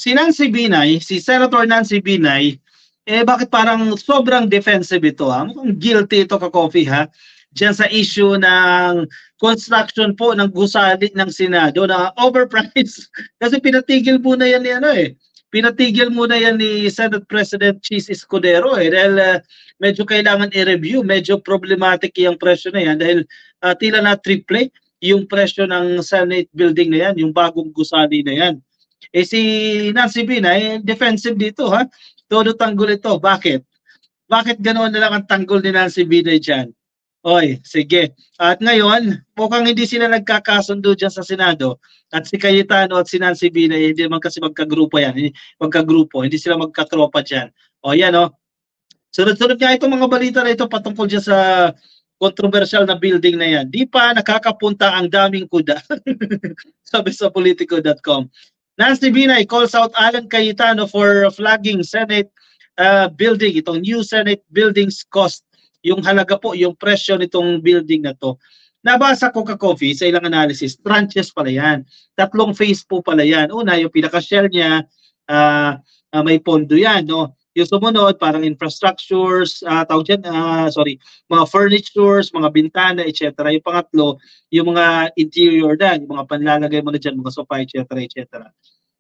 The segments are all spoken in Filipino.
si Nancy Binay, si Senator Nancy Binay, bakit parang sobrang defensive ito ha? Mukhang guilty ito ka-coffee ha? Diyan sa issue ng construction po ng gusali ng Senado na overpriced. Kasi pinatigil muna yan ni Pinatigil muna yan ni Senate President Chis Escudero dahil medyo kailangan i-review, medyo problematic yung presyo na yan dahil tila na triple yung presyo ng Senate building na yan, yung bagong gusali na yan. Si Nancy Binay, defensive dito ha. Todo tanggol ito. Bakit? Bakit ganoon na lang ang tanggol ni Nancy Binay dyan? Oy, sige. At ngayon, mukhang hindi sila nagkakasundo dyan sa Senado. At si Cayetano at si Nancy Binay, hindi naman kasi magkagrupo yan. Magkagrupo, hindi sila magkatropa dyan. O yan o. Sunod-sunod nga itong mga balita na ito patungkol dyan sa controversial na building na yan. Di pa nakakapunta ang daming kuda. Sabi sa Politico.com. Nancy Binay calls out Alan Cayetano for flagging Senate building. Itong new Senate buildings cost. Yung halaga po, yung presyo nitong building na to. Nabasa ko ka-coffee sa ilang analysis, tranches pala yan. 3 phase po pala yan. Una, yung pinaka-share niya, may pondo yan. No? Yung sumunod, parang infrastructures, mga furnitures, mga bintana, etc. Yung pangatlo, yung mga interior na, yung mga panlalagay mo na dyan, mga sofa, etc.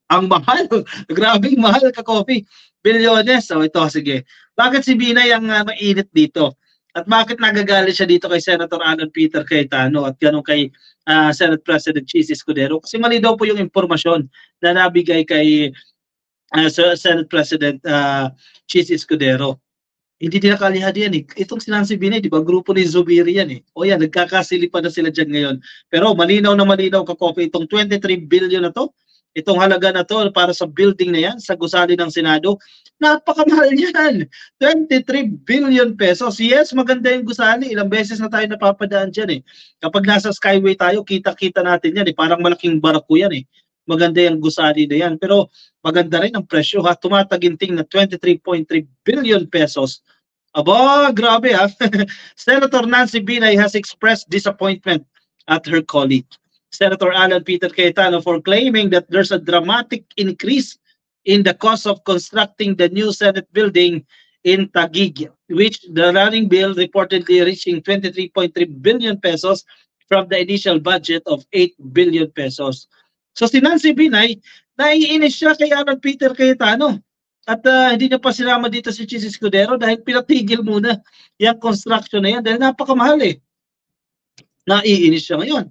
Ang mahal, grabing mahal ka-coffee. Bilyones. So ito, sige. Bakit si Binay ang mainit dito? At bakit nagagalit siya dito kay Senator Alan Peter Cayetano at gano'n kay Senate President Chis Escudero? Kasi mali daw po yung impormasyon na nabigay kay Senate President Chis Escudero. Hindi nila kalihad yan eh. Itong si Nancy Binay, di ba? Grupo ni Zubiri yan eh. O yan, nagkakasilipan na sila dyan ngayon. Pero malinaw na malinaw ka-coffee itong 23 billion na to. Itong halaga na to para sa building na yan, sa gusali ng Senado, napakamahal yan. 23 billion pesos. Yes, maganda yung gusali. Ilang beses na tayo napapadaan dyan eh. Kapag nasa Skyway tayo, kita-kita natin yan eh. Parang malaking barako yan eh. Maganda yung gusali na yan. Pero maganda rin ang presyo ha. Tumataginting na 23.3 billion pesos. Aba, grabe ha. Senator Nancy Binay has expressed disappointment at her colleague, Senator Alan Peter Cayetano, for claiming that there's a dramatic increase in the cost of constructing the new Senate building in Taguig, which the running bill reportedly reaching 23.3 billion pesos from the initial budget of 8 billion pesos. So si Nancy Binay, naiinis siya kay Alan Peter Cayetano. At hindi niya pa sinama dito si Chis Escudero dahil pinatigil muna yung construction na yan dahil napakamahal eh. Naiinis siya ngayon.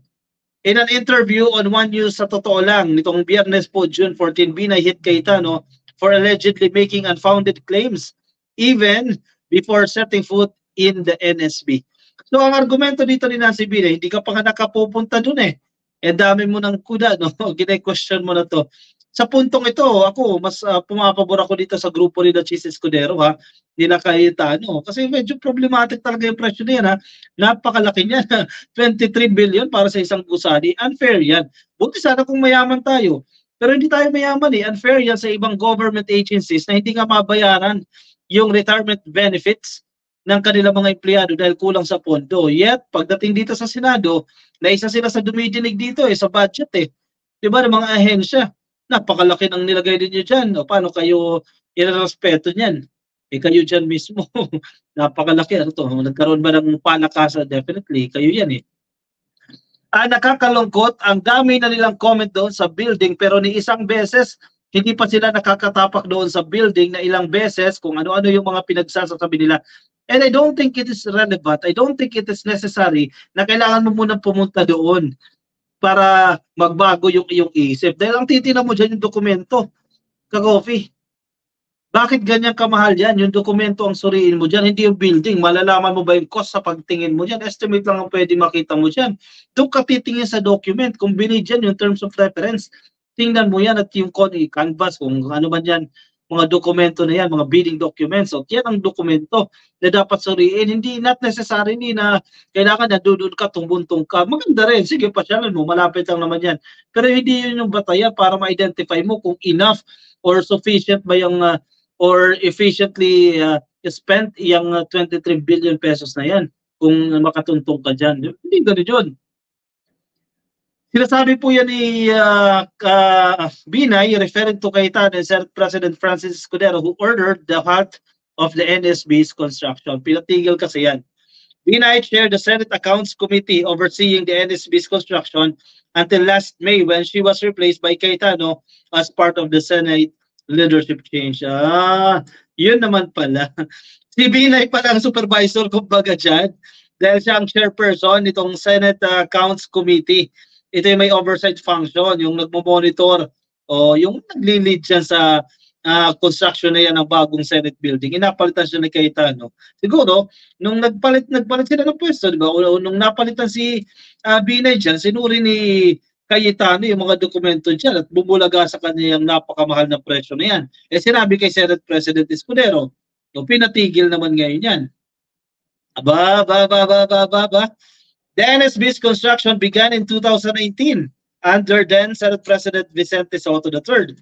In an interview on One News sa totoo lang, nitong Biyernes po, June 14, Binay hit Cayetano for allegedly making unfounded claims even before setting foot in the NSB. So ang argumento dito ni Nancy Binay, hindi ka pa nga nakapupunta dun eh. Dami mo ng kuda, no? Gine-question mo na to. Sa puntong ito, ako, mas pumapabor ako dito sa grupo ni Chis Escudero, ha? Nila Cayetano. Kasi medyo problematic talaga yung presyo na yan, ha? Napakalaki niya. 23 billion para sa isang gusali. Unfair yan. Buti sana kung mayaman tayo. Pero hindi tayo mayaman eh. Unfair yan sa ibang government agencies na hindi nga mabayaran yung retirement benefits ng kanilang mga empleyado dahil kulang sa pondo. Yet, pagdating dito sa Senado, naisa sila sa dumidinig dito eh, sa budget eh. Diba, ng mga ahensya. Napakalaki ng nilagay ninyo dyan. O paano kayo irerespeto niyan? Kayo dyan mismo. Napakalaki. Ano to? Nagkaroon ba ng palakasan? Definitely. Kayo yan eh. Nakakalungkot. Ang dami na nilang comment doon sa building pero ni isang beses, hindi pa sila nakakatapak doon sa building na ilang beses kung ano-ano yung mga pinagsasabi nila. And I don't think it is relevant. I don't think it is necessary na kailangan mo munang pumunta doon para magbago yung iyong isip. Dahil ang titignan mo dyan yung dokumento, ka-coffee. Bakit ganyan kamahal yan? Yung dokumento ang suriin mo dyan, hindi yung building. Malalaman mo ba yung cost sa pagtingin mo dyan? Estimate lang ang pwede makita mo dyan. Doon ka titingin sa document. Kung binidyan yung terms of reference, tingnan mo yan at yung canvas, kung ano man yan, mga dokumento na yan, mga bidding documents. So, yan ang dokumento na dapat suriin. Hindi, not necessarily na kailangan na doon ka, tungbuntong ka. Maganda rin. Sige, pasyalan mo. Malapit lang naman yan. Pero hindi yun yung batayan para ma-identify mo kung enough or sufficient ba yung or efficiently spent yung 23 billion pesos na yan kung makatuntong ka dyan. Hindi ganun yun. Sinasabi po yan ni Binay, referring to Cayetano and Senate President Francis Escudero, who ordered the halt of the NSB's construction. Pinatigil kasi yan. Binay chaired the Senate Accounts Committee overseeing the NSB's construction until last May when she was replaced by Cayetano as part of the Senate leadership change. Yun naman pala. Si Binay pala ang supervisor, kumbaga dyan, dahil siya ang chairperson nitong Senate Accounts Committee. Ito yung may oversight function, yung nagmo-monitor o yung nagli-lead dyan sa construction na yan ng bagong Senate building. Inapalitan siya ni Cayetano. Siguro, nung nagpalit sila ng pwesto, di ba? O nung napalitan si Binay dyan, sinuri ni Cayetano yung mga dokumento dyan at bumulaga sa kanya yung napakamahal na presyo na yan. Eh sinabi kay Senate President Escudero, yung pinatigil naman ngayon yan. The NSB's construction began in 2018 under then Senate President Vicente Soto III.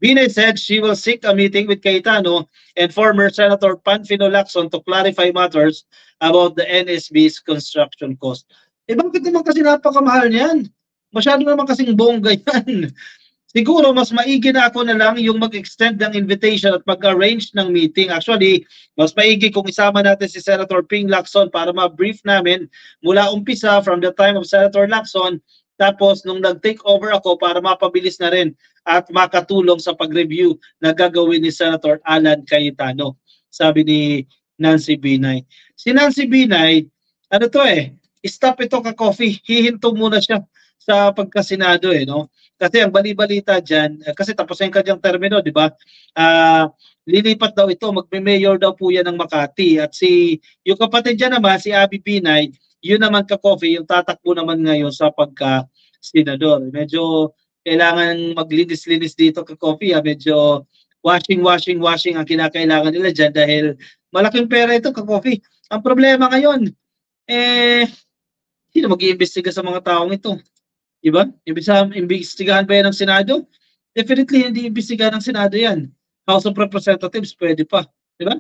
Binay said she will seek a meeting with Cayetano and former Senator Panfilo Lacson to clarify matters about the NSB's construction cost. Eh bakit naman kasi napakamahal niyan? Masyado naman kasing bongga yan. Siguro mas maigi na ako na lang yung mag-extend ng invitation at mag-arrange ng meeting. Actually, mas maigi kung isama natin si Senator Ping Lacson para ma-brief namin mula umpisa from the time of Senator Lacson, tapos nung nag-take over ako para mapabilis na rin at makatulong sa pag-review na gagawin ni Senator Alan Cayetano, sabi ni Nancy Binay. Si Nancy Binay, ano to stop ito ka-coffee, hihinto muna siya sa pagkasenado no? Kasi ang bali-balita dyan, kasi tapos na yung kanyang termino, di ba? Lilipat daw ito, magme-mayor daw po yan ng Makati. At yung kapatid dyan naman, si Abby Binay, yun naman ka-coffee, yung tatakbo naman ngayon sa pagka-senador. Medyo kailangan maglinis-linis dito ka-coffee. Medyo washing ang kinakailangan nila dyan dahil malaking pera ito ka-coffee. Ang problema ngayon, sino mag-iimbestiga sa mga taong ito? Diba? Imbestigahan ba yan ng Senado? Definitely hindi imbestigahan ng Senado yan. House of Representatives, pwede pa. Diba?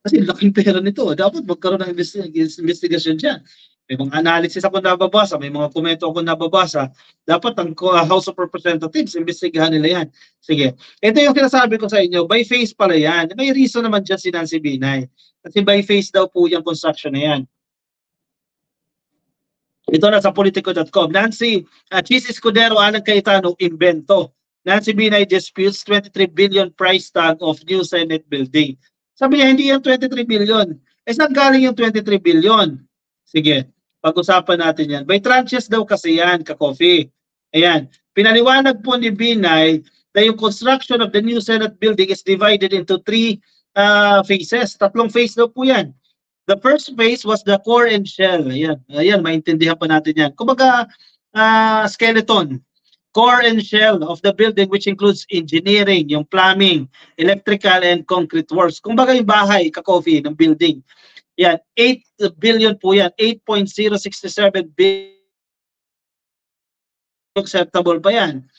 Kasi laking pera nito. Dapat magkaroon ng investigation dyan. May mga analysis ako nababasa, may mga komento ako nababasa. Dapat ang House of Representatives, imbestigahan nila yan. Sige. Ito yung sinasabi ko sa inyo, by face pala yan. May reason naman dyan si Nancy Binay. Kasi by face daw po yung construction na yan. Ito na sa Politico.com. Nancy, Cheese Escudero, Alan Cayetano, invento. Nancy Binay disputes 23 billion price tag of new Senate building. Sabi niya, hindi yan 23 billion. Saan galing yung 23 billion? Sige, pag-usapan natin yan. By tranches daw kasi yan, ka-coffee. Ayan. Pinaliwanag po ni Binay na yung construction of the new Senate building is divided into 3 phases. 3 phase daw po yan. The first phase was the core and shell. Ayan, maintindihan pa natin yan. Kumbaga, skeleton, core and shell of the building which includes engineering, yung plumbing, electrical, and concrete works. Kumbaga yung bahay, ka-coffee, ng building. Yan, 8 billion po yan. 8.067 billion. Acceptable pa yan.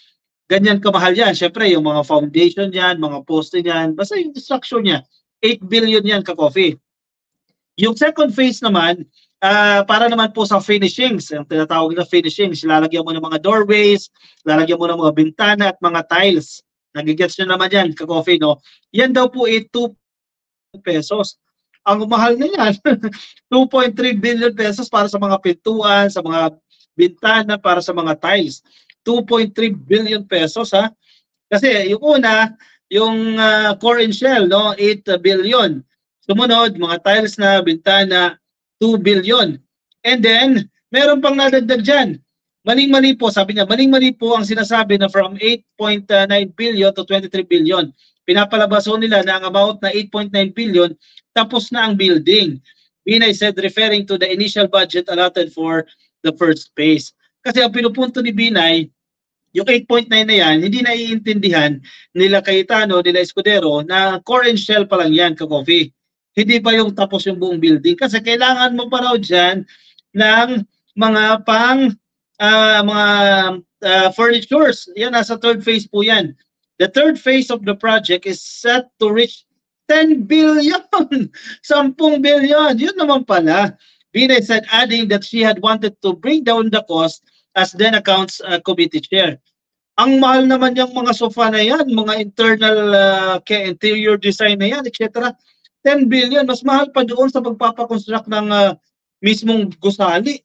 Ganyan kamahal yan. Siyempre, yung mga foundation yan, mga poste yan, basta yung structure niya, 8 billion yan, ka-coffee. Yung second phase naman, para naman po sa finishings, yung tinatawag na finishings, lalagyan mo ng mga doorways, lalagyan mo ng mga bintana at mga tiles. Nagigets nyo naman yan, ka-coffee, no? Yan daw po 2 pesos. Ang mahal na yan, 2.3 billion pesos para sa mga pintuan, sa mga bintana, para sa mga tiles. 2.3 billion pesos, ha? Kasi yung una, yung core and shell, no? 8 billion. Sumunod, mga tiles na bintana, 2 billion. And then, meron pang nadagdag dyan. Maling-mali po, sabi niya, maling-mali po ang sinasabi na from 8.9 billion to 23 billion. Pinapalabas nila na ang amount na 8.9 billion, tapos na ang building. Binay said referring to the initial budget allotted for the first phase. Kasi ang pinupunto ni Binay, yung 8.9 na yan, hindi naiintindihan nila Cayetano, nila Escudero, na core and shell pa lang yan, ka-coffee. Hindi pa yung tapos yung buong building. Kasi kailangan mo pa raw dyan ng mga furnitures. Yan, nasa third phase po yan. The third phase of the project is set to reach 10 billion. 10 billion. Yun naman pala. Binay said, adding that she had wanted to bring down the cost as then accounts committee chair. Ang mahal naman yung mga sofa na yan, mga internal interior design na yan, etc. 10 billion, mas mahal pa doon sa pagpapakonstruct ng mismong gusali.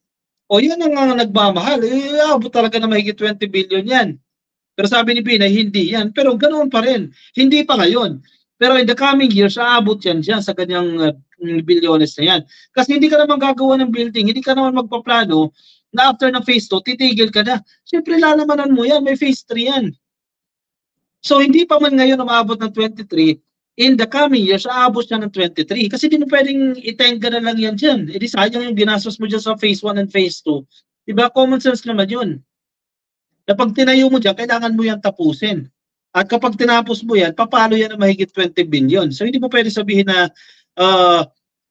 O yan ang nagmamahal. Abot talaga na mahigit 20 billion yan. Pero sabi ni Binay, hindi yan. Pero ganoon pa rin. Hindi pa ngayon. Pero in the coming years, aabot yan dyan sa kanyang bilyones na yan. Kasi hindi ka naman gagawa ng building, hindi ka naman magpaplano na after ng phase 2, titigil ka na. Siyempre, lalamanan mo yan. May phase 3 yan. So, hindi pa man ngayon umabot ng 23, in the coming years, aabot siya ng 23. Kasi di mo pwedeng itenga na lang yan dyan. E di sayang yung ginastos mo dyan sa phase 1 and phase 2. Diba? Common sense naman yun. Na pag tinayo mo dyan, kailangan mo yan tapusin. At kapag tinapos mo yan, papalo yan na mahigit 20 billion. So, hindi mo pwede sabihin na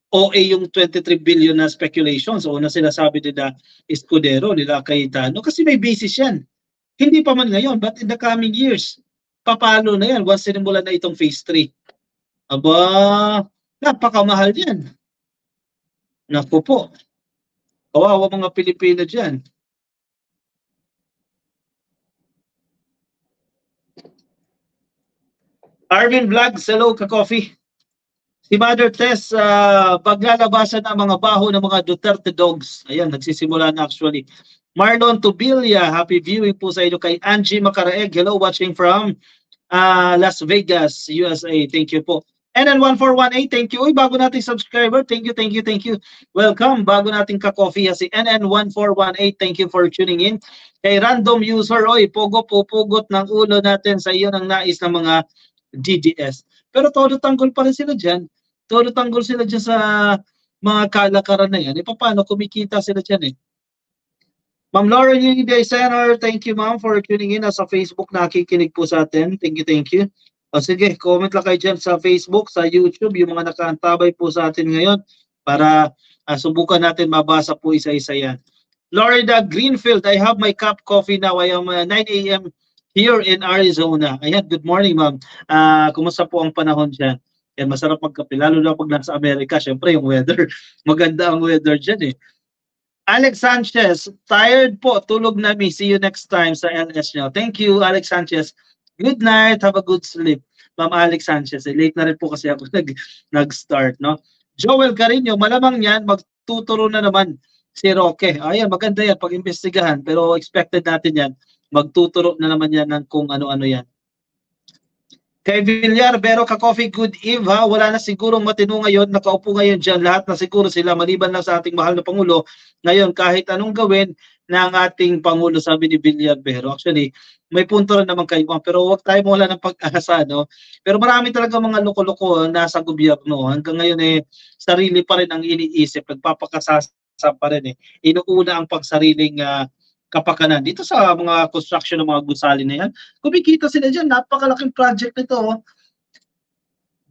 OA yung 23 billion na speculation. So, una sinasabi nila Escudero, nila Cayetano, kasi may basis yan. Hindi pa man ngayon, but in the coming years, papalo na yan once sinimulan na itong phase 3. Aba, napakamahal yan. Naku po. Kawawa mga Pilipino dyan. Arvin Vlogs, hello ka-coffee. Si Mother Tess, paglalabasan ng mga baho ng mga Duterte dogs. Ayan, nagsisimula na actually. Marlon Tubilia, happy viewing po sa inyo. Kay Angie Macaraeg, hello, watching from Las Vegas, USA. Thank you po. NN1418, thank you. Uy, bago nating subscriber, thank you. Welcome, bago nating ka-coffee. Si NN1418, thank you for tuning in. Kay random user, oy, pugot ng ulo natin sa iyo ng nais ng mga DDS. Pero todo tanggol pa rin sila dyan. Todo tanggol sila dyan sa mga kalakaran na yan. E paano kumikita sila dyan eh. Ma'am Lauren Uniday Center, thank you ma'am for tuning in. Sa Facebook, nakikinig po sa atin. Thank you. O sige, comment lang kayo dyan sa Facebook, sa YouTube, yung mga nakaantabay po sa atin ngayon para subukan natin mabasa po isa-isa yan. Florida Greenfield, I have my cup coffee now. I am 9 a.m. here in Arizona. Ayan, good morning ma'am. Kumusta po ang panahon dyan? Yan, masarap magkape, lalo na pag nasa Amerika. Siyempre, yung weather, maganda ang weather dyan eh. Alex Sanchez, tired po, tulog na mi. See you next time sa LS nyo. Thank you, Alex Sanchez. Good night, have a good sleep. Ma'am Alex Sanchez, late na rin po kasi ako nag-start, no? Joel Carino, malamang yan, magtuturo na naman si Roque. Ayan, maganda yan, pag-imbestigahan. Pero expected natin yan. Magtuturo na naman yan ng kung ano-ano yan. Kay Villar, Bero ka-coffee, good eve ha. Wala na sigurong matino ngayon, nakaupo ngayon dyan. Lahat na siguro sila, maliban lang sa ating mahal na Pangulo. Ngayon, kahit anong gawin ng ating Pangulo, sabi ni Villar Bero. Actually, may punto rin naman kayo, pero huwag tayo mawala ng pag-asa, no? Pero marami talaga mga loko-loko nasa gobyerno. Hanggang ngayon, sarili pa rin ang iniisip. Nagpapakasasa pa rin, Inuuna ang pagsariling kapakanan. Dito sa mga construction ng mga gusali na yan, kumikita sila dyan. Napakalaking project nito.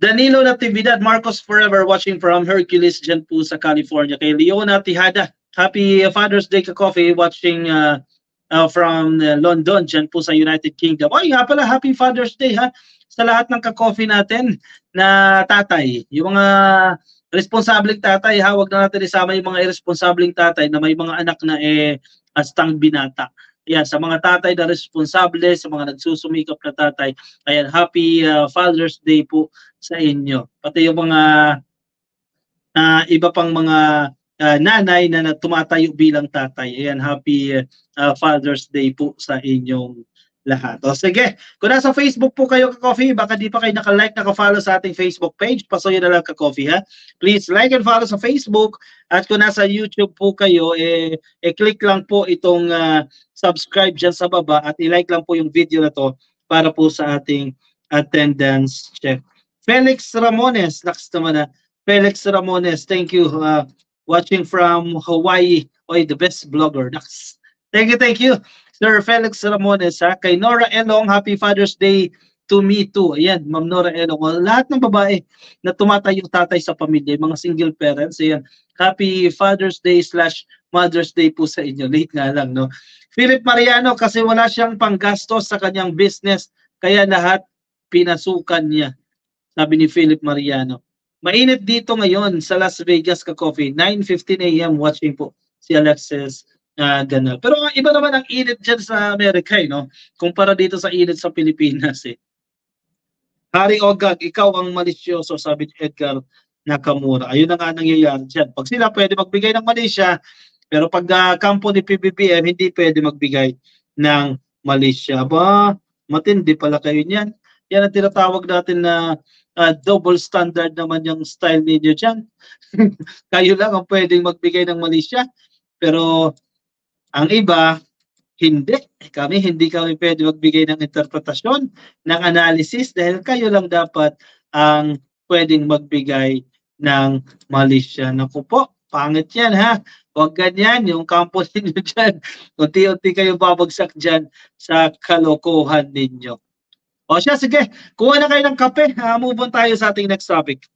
Danilo Natividad, Marcos Forever, watching from Hercules dyan po sa California. Kay Leona Tijada, happy Father's Day ka-coffee, watching from London dyan po sa United Kingdom. Oy, nga pala, happy Father's Day ha sa lahat ng ka-coffee natin na tatay. Yung mga responsableng tatay ha, wag na natin isama yung mga irresponsableng tatay na may mga anak na astang binata. Ayan, sa mga tatay na responsable, sa mga nagsusumikap na tatay, ayan, happy Father's Day po sa inyo. Pati yung mga iba pang mga nanay na tumatayo bilang tatay. Ayan, happy Father's Day po sa inyong lahat. O sige, kung nasa Facebook po kayo ka-coffee, baka di pa kayo naka-like, naka-follow sa ating Facebook page, pasuyo na lang ka-coffee ha. Please like and follow sa Facebook, at kung nasa YouTube po kayo, click lang po itong subscribe dyan sa baba at i-like lang po yung video na to para po sa ating attendance check. Felix Ramones, next naman na. Felix Ramones, thank you. Watching from Hawaii. Oy, the best blogger. Next. Thank you. Sir Felix Ramones, ha? Kay Nora Elong, happy Father's Day to me too. Ayan, Ma'am Nora Elong. Lahat ng babae na tumatayong tatay sa pamilya, mga single parents, ayan, happy Father's Day / Mother's Day po sa inyo. Late nga lang, no? Philip Mariano, kasi wala siyang panggastos sa kanyang business, kaya lahat pinasukan niya. Sabi ni Philip Mariano. Mainit dito ngayon sa Las Vegas ka-coffee. 9:15 AM watching po si Alexis Ganal. Pero iba naman ang init dyan sa Amerika, no? Kumpara dito sa init sa Pilipinas, eh. Hari Ogag, ikaw ang malisyoso, sabi ni Edgar Nakamura. Ayun na nga nangyayari dyan. Pag sila pwede magbigay ng malisya, pero pag kampo ni PBBM, hindi pwede magbigay ng malisya. Ba, matindi pala kayo niyan. Yan ang tinatawag natin na double standard naman yung style ninyo dyan. Kayo lang ang pwedeng magbigay ng malisya. Pero ang iba, hindi. Hindi kami pwede magbigay ng interpretasyon, ng analysis, dahil kayo lang dapat ang pwedeng magbigay ng malisya. Naku po, pangit yan ha. Huwag ganyan, yung kampo ninyo dyan. Unti-unti kayo babagsak dyan sa kalokohan ninyo. O siya, sige, kuha na kayo ng kape. Move on tayo sa ating next topic.